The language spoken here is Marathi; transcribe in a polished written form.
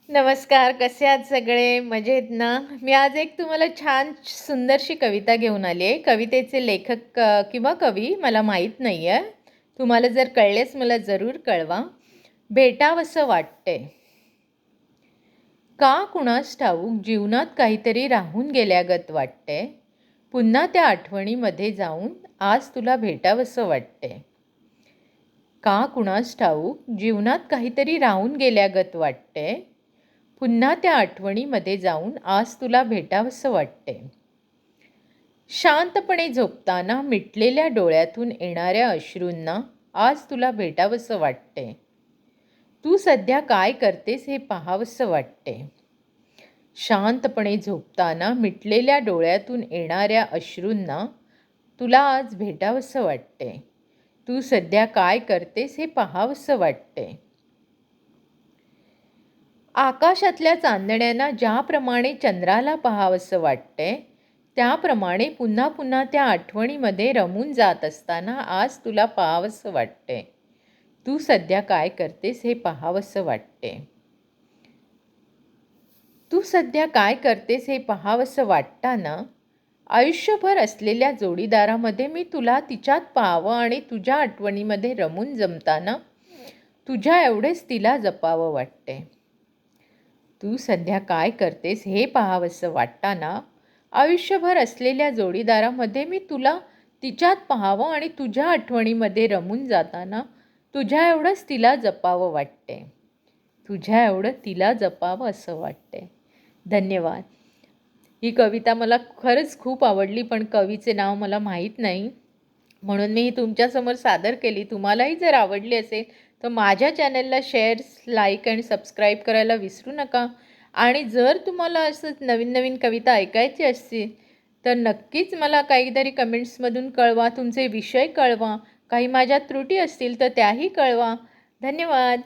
नमस्कार, कसे आहात सगळे? मजेत ना? मी आज एक तुम्हाला छान सुंदरशी कविता घेऊन आली आहे. कवितेचे लेखक किंवा कवी मला माहीत नाही आहे. तुम्हाला जर कळलेच मला जरूर कळवा. भेटावसं वाटते. का कुणास ठाऊक जीवनात काहीतरी राहून गेल्यागत वाटते. पुन्हा त्या आठवणीमध्ये जाऊन आज तुला भेटावसं वाटते. का कुणास ठाऊक जीवनात काहीतरी राहून गेल्यागत वाटते. पुन्हा त्या आठवणीमध्ये जाऊन आज तुला भेटावंसं वाटते. शांतपणे झोपताना मिटलेल्या डोळ्यातून येणाऱ्या अश्रूंना आज तुला भेटावंसं वाटते. तू सध्या काय करतेस हे पाहावंसं वाटते. शांतपणे झोपताना मिटलेल्या डोळ्यातून येणाऱ्या अश्रूंना तुला आज भेटावंसं वाटते. तू सध्या काय करतेस हे पाहावंसं वाटते. आकाशातल्या चांदण्यांना ज्याप्रमाणे चंद्राला पाहावंसं वाटते, त्याप्रमाणे पुन्हा पुन्हा त्या आठवणीमध्ये रमून जात असताना आज तुला पाहावंसं वाटते. तू सध्या काय करतेस हे पाहावंसं वाटते. तू सध्या काय करतेस हे पाहावंसं वाटताना आयुष्यभर असलेल्या जोडीदारामध्ये मी तुला तिच्यात पाहावं आणि तुझ्या आठवणीमध्ये रमून जमताना तुझ्या एवढेच तिला जपावं वाटते. तू सध्या काय करतेस हे पाहावंसं वाटताना आयुष्यभर असलेल्या जोडीदारामध्ये मी तुला तिच्यात पाहावं आणि तुझ्या आठवणीमध्ये रमून जाताना तुझ्या एवढंच तिला जपावं वाटते. तुझ्या एवढं तिला जपावं असं वाटते. धन्यवाद. ही कविता मला खरंच खूप आवडली, पण कवीचे नाव मला माहीत नाही, म्हणून मी ही तुमच्यासमोर सादर केली. तुम्हालाही जर आवडली असेल तर माझ्या चॅनलला शेअर, लाईक आणि सबस्क्राईब करायला विसरू नका. आणि जर तुम्हाला असंच नवीन नवीन कविता ऐकायची असतील तर नक्कीच मला काहीतरी कमेंट्समधून कळवा. तुमचे विषय कळवा. काही माझ्या त्रुटी असतील तर त्याही कळवा. धन्यवाद.